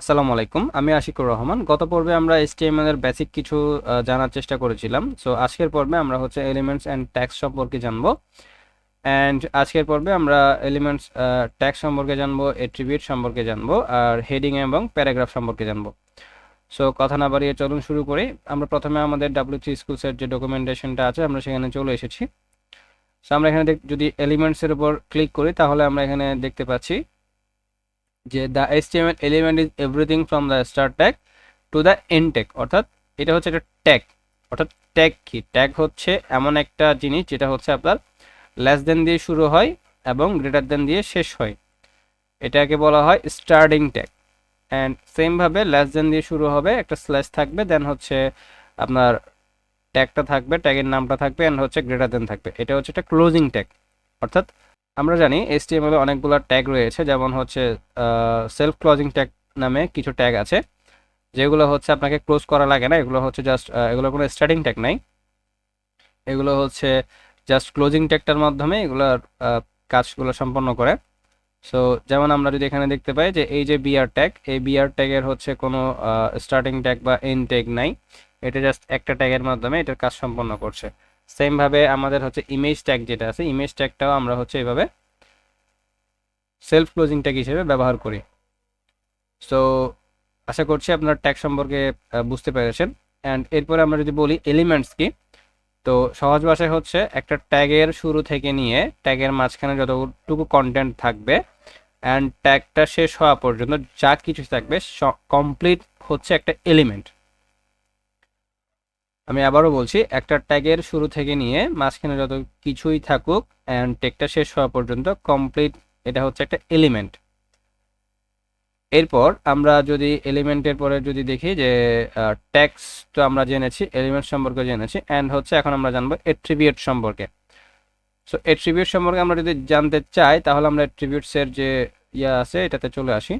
আসসালামু আলাইকুম, আমি আশিকুর রহমান। গত পর্বে আমরা HTML এর বেসিক কিছু জানার চেষ্টা করেছিলাম। সো আজকের পর্বে আমরা হচ্ছে এলিমেন্টস অ্যান্ড ট্যাগস সম্পর্কে জানবো। অ্যান্ড আজকের পর্বে আমরা এলিমেন্টস ট্যাগ সম্পর্কে জানবো, এট্রিবিউট সম্পর্কে জানবো, আর হেডিং এবং প্যারাগ্রাফ সম্পর্কে জানবো। সো কথা না বাড়িয়ে চলুন শুরু করি। আমরা প্রথমে আমাদের W3 স্কুলসের যে ডকুমেন্টেশনটা আছে আমরা সেখানে চলে এসেছি। সো আমরা এখানে যদি এলিমেন্টসের উপর ক্লিক করি তাহলে আমরা এখানে দেখতে পাচ্ছি যে the HTML element is everything from the start tag to the end tag. অর্থাৎ এটা হচ্ছে একটা ট্যাগ। অর্থাৎ ট্যাগ কি? ট্যাগ হচ্ছে এমন একটা জিনিস যেটা হচ্ছে আপনার লেস দেন দিয়ে শুরু হয় এবং গ্রেটার দেন দিয়ে শেষ হয়। এটাকে বলা হয় স্টার্টিং ট্যাগ। অ্যান্ড সেমভাবে লেস দেন দিয়ে শুরু হবে, একটা স্ল্যাশ থাকবে, দেন হচ্ছে আপনার ট্যাগটা থাকবে, ট্যাগের নামটা থাকবে, অ্যান্ড হচ্ছে গ্রেটার দেন থাকবে। এটা হচ্ছে একটা ক্লোজিং ট্যাগ। অর্থাৎ আমরা জানি HTML এ অনেকগুলো ট্যাগ রয়েছে, যেমন হচ্ছে সেলফ ক্লোজিং ট্যাগ নামে কিছু ট্যাগ আছে যেগুলো হচ্ছে আপনাকে ক্লোজ করা লাগে না। এগুলো হচ্ছে জাস্ট এগুলো কোনো স্টার্টিং ট্যাগ নাই, এগুলো হচ্ছে জাস্ট ক্লোজিং ট্যাগটার মাধ্যমে এগুলোর কাজগুলো সম্পন্ন করে। সো যেমন আমরা যদি এখানে দেখতে পাই যে এই যে বিআর ট্যাগ, এই বিআর ট্যাগের হচ্ছে কোনো স্টার্টিং ট্যাগ বা এন্ড ট্যাগ নাই, এটা জাস্ট একটা ট্যাগের মাধ্যমে এটার কাজ সম্পন্ন করছে। সেম ভাবে আমাদের হচ্ছে ইমেজ ট্যাগ যেটা আছে, ইমেজ ট্যাগটাও আমরা হচ্ছে এভাবে সেলফ ক্লোজিং ট্যাগ হিসেবে ব্যবহার করি। সো আশা করছি আপনার ট্যাগ সম্পর্কে বুঝতে পেরেছেন। অ্যান্ড এরপরে আমরা যদি বলি এলিমেন্টস কি, তো সহজ ভাষায় হচ্ছে একটা ট্যাগের শুরু থেকে নিয়ে ট্যাগের মাঝখানে যতটুকু কন্টেন্ট থাকবে অ্যান্ড ট্যাগটা শেষ হওয়া পর্যন্ত যা কিছু থাকবে কমপ্লিট হচ্ছে একটা এলিমেন্ট। আমি আবারও বলছি, একটা ট্যাগের শুরু থেকে নিয়ে মাঝখানে যত কিছুই থাকুক অ্যান্ড ট্যাগটা শেষ হওয়া পর্যন্ত কমপ্লিট, এটা হচ্ছে একটা এলিমেন্ট। এরপর আমরা যদি এলিমেন্টের পরে যদি দেখি যে ট্যাগস তো আমরা জেনেছি, এলিমেন্ট সম্পর্কে জেনেছি, অ্যান্ড হচ্ছে এখন আমরা জানবো এট্রিবিউট সম্পর্কে। সো এট্রিবিউট সম্পর্কে আমরা যদি জানতে চাই তাহলে আমরা এট্রিবিউটসের যে ইয়া আছে এটাতে চলে আসি।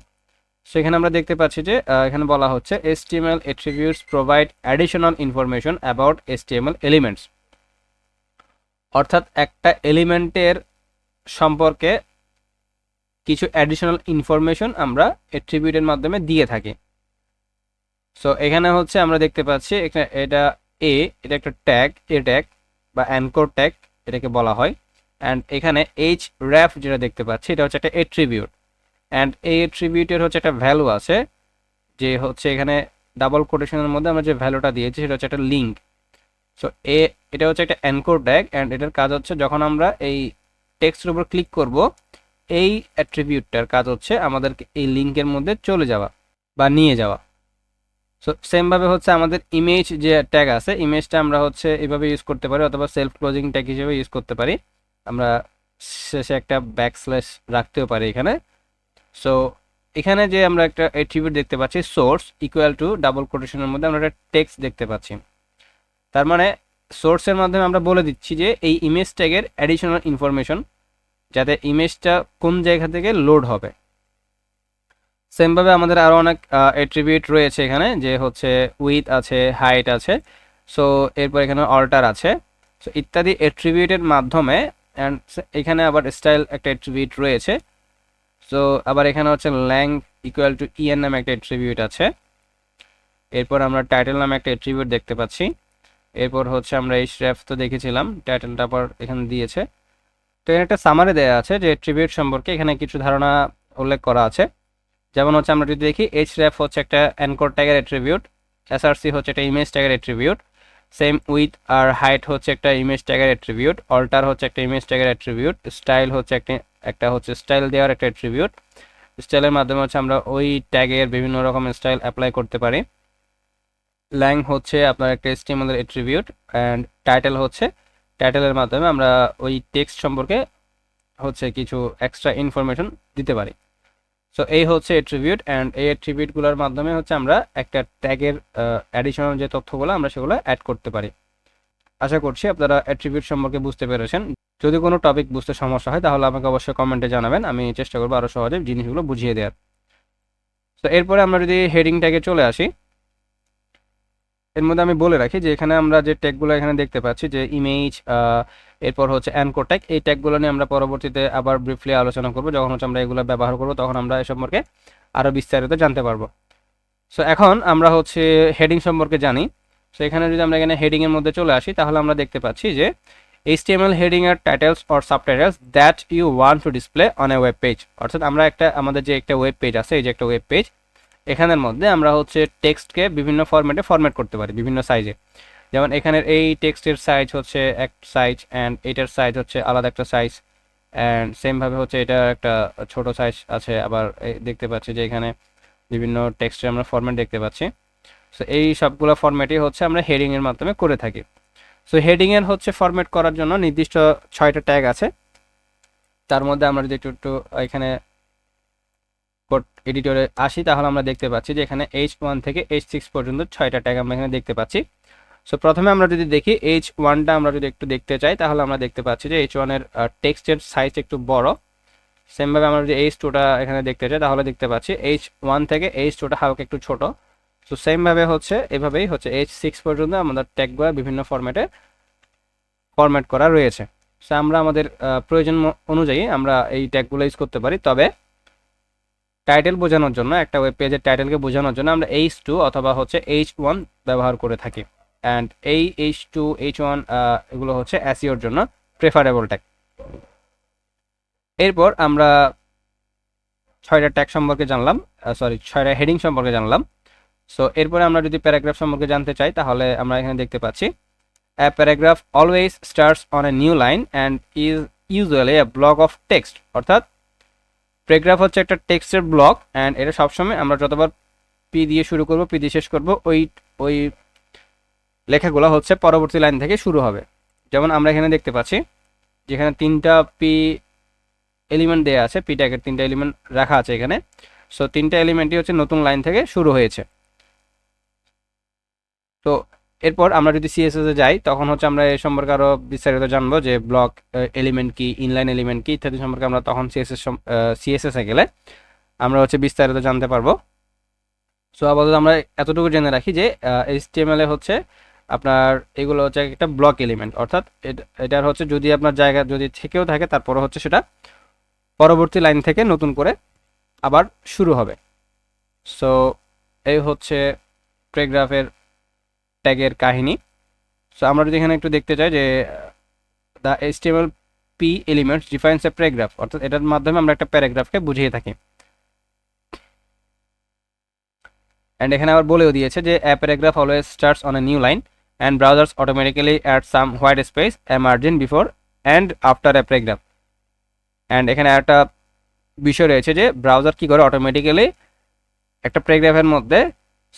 সেখানে আমরা দেখতে পাচ্ছি যে এখানে বলা হচ্ছে HTML attributes provide additional information about HTML elements। অর্থাৎ একটা এলিমেন্টের সম্পর্কে কিছু অ্যাডিশনাল ইনফরমেশন আমরা এট্রিবিউটের মাধ্যমে দিয়ে থাকি। সো এখানে হচ্ছে আমরা দেখতে পাচ্ছি এটা এটা একটা ট্যাগ, এ ট্যাগ বা অ্যানকর ট্যাগ এটাকে বলা হয়। অ্যান্ড এখানে href যেটা দেখতে পাচ্ছি এটা হচ্ছে একটা এট্রিবিউট। অ্যান্ড এই এট্রিবিউটের হচ্ছে একটা ভ্যালু আছে, যে হচ্ছে এখানে ডাবল কোটেশনের মধ্যে আমরা যে ভ্যালুটা দিয়েছি সেটা হচ্ছে একটা লিঙ্ক। সো এটা হচ্ছে একটা অ্যানকর ট্যাগ। অ্যান্ড এটার কাজ হচ্ছে যখন আমরা এই টেক্সটের উপর ক্লিক করব, এই অ্যাট্রিবিউটটার কাজ হচ্ছে আমাদেরকে এই লিঙ্কের মধ্যে চলে যাওয়া বা নিয়ে যাওয়া। সো সেমভাবে হচ্ছে আমাদের ইমেজ যে ট্যাগ আছে, ইমেজটা আমরা হচ্ছে এভাবে ইউজ করতে পারি অথবা সেলফ ক্লোজিং ট্যাগ হিসেবে ইউজ করতে পারি। আমরা শেষে একটা ব্যাকস্ল্যাশ রাখতেও পারি এখানে। সো এখানে যে আমরা একটা অ্যাট্রিবিউট দেখতে পাচ্ছি সোর্স ইকুয়াল টু ডাবল কোটেশনের মধ্যে আমরা একটা টেক্সট দেখতে পাচ্ছি। তার মানে সোর্সের মাধ্যমে আমরা বলে দিচ্ছি যে এই ইমেজ ট্যাগের অ্যাডিশনাল ইনফরমেশন, যাতে ইমেজটা কোন জায়গা থেকে লোড হবে। সেমভাবে আমাদের আরও অনেক অ্যাট্রিবিউট রয়েছে এখানে, যে হচ্ছে উইথ আছে, হাইট আছে, সো এরপর এখানে অল্টার আছে, সো ইত্যাদি অ্যাট্রিবিউটের মাধ্যমে। অ্যান্ড এখানে আবার স্টাইল একটা অ্যাট্রিবিউট রয়েছে। সো আবার এখানে হচ্ছে ল্যাংথ ইকুয়াল টু ইএন নামে একটা অ্যাট্রিবিউট আছে। এরপর আমরা টাইটেল নামে একটা অ্যাট্রিবিউট দেখতে পাচ্ছি। এরপর হচ্ছে আমরা href তো দেখেছিলাম, টাইটেলটা আবার এখানে দিয়েছে। তো এখানে একটা সামারি দেওয়া আছে যে অ্যাট্রিবিউট সম্পর্কে, এখানে কিছু ধারণা উল্লেখ করা আছে। যেমন হচ্ছে আমরা যদি দেখি href হচ্ছে একটা অ্যানকর ট্যাগের অ্যাট্রিবিউট, src হচ্ছে একটা ইমেজ ট্যাগের অ্যাট্রিবিউট, সেম উইথ আর হাইট হচ্ছে একটা ইমেজ ট্যাগের অ্যাট্রিবিউট, অল্টার হচ্ছে একটা ইমেজ ট্যাগের অ্যাট্রিবিউট, স্টাইল হচ্ছে একটা হচ্ছে স্টাইল দেওয়ার একটা অ্যাট্রিবিউট। স্টাইলের মাধ্যমে হচ্ছে আমরা ওই ট্যাগের বিভিন্ন রকম স্টাইল অ্যাপ্লাই করতে পারি। ল্যাং হচ্ছে আপনার একটা HTML এর অ্যাট্রিবিউট। অ্যান্ড টাইটেল হচ্ছে টাইটেলের মাধ্যমে আমরা ওই টেক্সট সম্পর্কে হচ্ছে কিছু এক্সট্রা ইনফরমেশন দিতে পারি। সো এই হচ্ছে অ্যাট্রিবিউট। অ্যান্ড এই অ্যাট্রিবিউটগুলোর মাধ্যমে হচ্ছে আমরা একটা ট্যাগের অ্যাডিশনাল যে তথ্যগুলো আমরা সেগুলো অ্যাড করতে পারি। আশা করছি আপনারা অ্যাট্রিবিউট সম্পর্কে বুঝতে পেরেছেন। যদি কোনো টপিক বুঝতে সমস্যা হয় তাহলে আমাকে অবশ্যই কমেন্টে জানাবেন, আমি চেষ্টা করবো আরও সহজে জিনিসগুলো বুঝিয়ে দেওয়ার। তো এরপরে আমরা যদি হেডিং ট্যাগে চলে আসি, এর মধ্যে আমি বলে রাখি যে এখানে আমরা যে ট্যাগগুলো এখানে দেখতে পাচ্ছি, যে ইমেজ, এরপর হচ্ছে অ্যানকর ট্যাগ, এই ট্যাগগুলো নিয়ে আমরা পরবর্তীতে আবার ব্রিফলি আলোচনা করব। যখন হচ্ছে আমরা এগুলো ব্যবহার করব তখন আমরা এ সম্পর্কে আরও বিস্তারিত জানতে পারবো। সো এখন আমরা হচ্ছে হেডিং সম্পর্কে জানি। সো এখানে যদি আমরা এখানে হেডিংয়ের মধ্যে চলে আসি তাহলে আমরা দেখতে পাচ্ছি যে HTML heading আর titles or subtitles that you want to display on a web page. অর্থাৎ আমরা আমাদের যে একটা ওয়েব পেজ আছে, এই যে একটা ওয়েব পেজ, এখানের মধ্যে আমরা হচ্ছে টেক্সটকে বিভিন্ন ফরম্যাটে ফরম্যাট করতে পারি, বিভিন্ন সাইজে। যেমন এখানের এই টেক্সটের সাইজ হচ্ছে এক সাইজ, অ্যান্ড এটার সাইজ হচ্ছে আলাদা একটা সাইজ, অ্যান্ড সেমভাবে হচ্ছে এটা একটা ছোট সাইজ আছে। আবার দেখতে পাচ্ছি যে এখানে বিভিন্ন টেক্সটের আমরা ফরম্যাট দেখতে পাচ্ছি। সো এই সবগুলো ফরম্যাটই হচ্ছে আমরা হেডিংয়ের মাধ্যমে করে থাকি। সো হেডিংয়ের হচ্ছে ফরম্যাট করার জন্য নির্দিষ্ট 6টা ট্যাগ আছে। তার মধ্যে আমরা যদি একটু এখানে কোড এডিটরে আসি তাহলে আমরা দেখতে পাচ্ছি যে এখানে H1 থেকে H6 পর্যন্ত 6টা ট্যাগ আমরা এখানে দেখতে পাচ্ছি। সো প্রথমে আমরা যদি দেখি H1টা আমরা যদি একটু দেখতে চাই তাহলে আমরা দেখতে পাচ্ছি যে H1 এর টেক্সটের সাইজ একটু বড়। সেমভাবে আমরা যদি H2টা এখানে দেখতে চাই তাহলে দেখতে পাচ্ছি H1 থেকে H2টা হালকা একটু ছোট। সো সেমভাবে হচ্ছে এভাবেই হচ্ছে H6 পর্যন্ত আমাদের ট্যাগগুলো বিভিন্ন ফরম্যাটে ফরম্যাট করা রয়েছে। সো আমরা আমাদের প্রয়োজন অনুযায়ী আমরা এই ট্যাগগুলো ইউজ করতে পারি। তবে টাইটেল বোঝানোর জন্য, একটা ওয়েব পেজের টাইটেলকে বোঝানোর জন্য আমরা H2 অথবা হচ্ছে H1 ব্যবহার করে থাকি। অ্যান্ড এই H2 H1 এগুলো হচ্ছে SEOর জন্য প্রেফারেবল ট্যাগ। এরপর আমরা 6টা ট্যাগ সম্পর্কে জানলাম, 6টা হেডিং সম্পর্কে জানলাম। সো এরপরে আমরা যদি প্যারাগ্রাফ সম্পর্কে জানতে চাই তাহলে আমরা এখানে দেখতে পাচ্ছি a paragraph always starts on a new line and is usually a block of text। অর্থাৎ প্যারাগ্রাফ হচ্ছে একটা টেক্সটের ব্লক, অ্যান্ড এটা সবসময় আমরা যতবার পি দিয়ে শুরু করব, পি দিয়ে শেষ করব, ওই লেখাগুলো হচ্ছে পরবর্তী লাইন থেকে শুরু হবে। যেমন আমরা এখানে দেখতে পাচ্ছি যেখানে 3টা পি এলিমেন্ট দেওয়া আছে, পি ট্যাগের 3টা এলিমেন্ট রাখা আছে এখানে। সো 3টা এলিমেন্টই হচ্ছে নতুন লাইন থেকে শুরু হয়েছে। তো এরপর আমরা যদি সিএসএস এ যাই তখন হচ্ছে আমরা এ সম্পর্কে আরও বিস্তারিত জানবো যে ব্লক এলিমেন্ট কি, ইনলাইন এলিমেন্ট কি ইত্যাদি সম্পর্কে আমরা তখন সিএসএস এ গেলে আমরা হচ্ছে বিস্তারিত জানতে পারবো। সো আপাতত আমরা এতটুকু জেনে রাখি যে HTML এ হচ্ছে আপনার এগুলো হচ্ছে একটা ব্লক এলিমেন্ট। অর্থাৎ এটার হচ্ছে যদি আপনার জায়গা যদি থেকেও থাকে তারপরে হচ্ছে সেটা পরবর্তী লাইন থেকে নতুন করে আবার শুরু হবে। সো এই হচ্ছে প্যারাগ্রাফের ট্যাগের কাহিনী। সো আমরা যদি এখানে একটু দেখতে চাই যে the HTML P elements defines a paragraph, অর্থাৎ এটার মাধ্যমে আমরা একটা প্যারাগ্রাফকে বুঝিয়ে থাকি। অ্যান্ড এখানে আবার বলেও দিয়েছে যে a paragraph always starts on a new line and browsers automatically add some white space a margin before and after a paragraph। And এখানে একটা বিষয় রয়েছে যে ব্রাউজার কি করে, অটোমেটিক্যালি একটা প্যারাগ্রাফের মধ্যে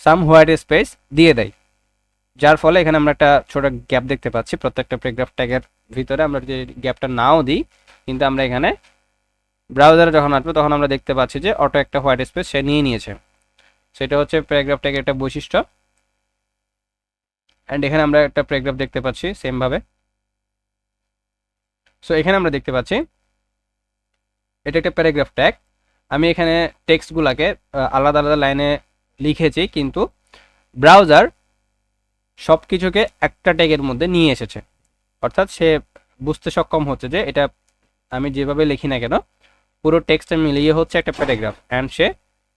সাম হোয়াইট স্পেস দিয়ে দেয়, যার ফলে এখানে আমরা একটা ছোট গ্যাপ দেখতে পাচ্ছি প্রত্যেকটা প্যারাগ্রাফ ট্যাগের ভিতরে। আমরা যদি গ্যাপটা নাও দিই কিন্তু আমরা এখানে ব্রাউজারে যখন আসবো তখন আমরা দেখতে পাচ্ছি যে অটো একটা হোয়াইট স্পেস সে নিয়ে নিয়েছে। সেটা হচ্ছে প্যারাগ্রাফ ট্যাগের একটা বৈশিষ্ট্য। অ্যান্ড এখানে আমরা একটা প্যারাগ্রাফ দেখতে পাচ্ছি সেমভাবে। সো এখানে আমরা দেখতে পাচ্ছি এটা একটা প্যারাগ্রাফ ট্যাগ। আমি এখানে টেক্সটগুলোকে আলাদা আলাদা লাইনে লিখেছি, কিন্তু ব্রাউজার সব কিছুকে একটা ট্যাগের মধ্যে নিয়ে এসেছে। অর্থাৎ সে বুঝতে সক্ষম হচ্ছে যে এটা আমি যেভাবে লিখি না কেন পুরো টেক্সটটা মিলিয়ে হচ্ছে একটা প্যারাগ্রাফ, অ্যান্ড সে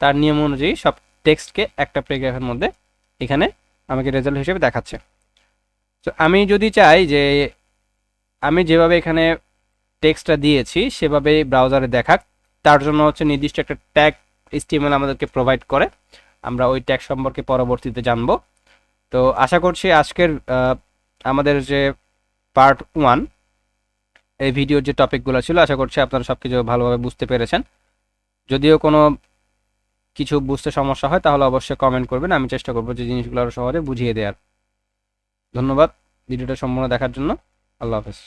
তার নিয়ম অনুযায়ী সব টেক্সটকে একটা প্যারাগ্রাফের মধ্যে এখানে আমাকে রেজাল্ট হিসেবে দেখাচ্ছে। তো আমি যদি চাই যে আমি যেভাবে এখানে টেক্সটটা দিয়েছি সেভাবে ব্রাউজারে দেখাক, তার জন্য হচ্ছে নির্দিষ্ট একটা ট্যাগ HTML আমাদেরকে প্রোভাইড করে। আমরা ওই ট্যাগ সম্পর্কে পরবর্তীতে জানবো। তো আশা করছি আজকের আমাদের যে পার্ট 1 এই ভিডিওর যে টপিকগুলো ছিল, আশা করছি আপনারা সব কিছু ভালোভাবে বুঝতে পেরেছেন। যদিও কোনো কিছু বুঝতে সমস্যা হয় তাহলে অবশ্যই কমেন্ট করবেন, আমি চেষ্টা করবো যে জিনিসগুলো আরও সহজে বুঝিয়ে দেওয়ার। ধন্যবাদ ভিডিওটা সম্পূর্ণ দেখার জন্য। আল্লাহ হাফেজ।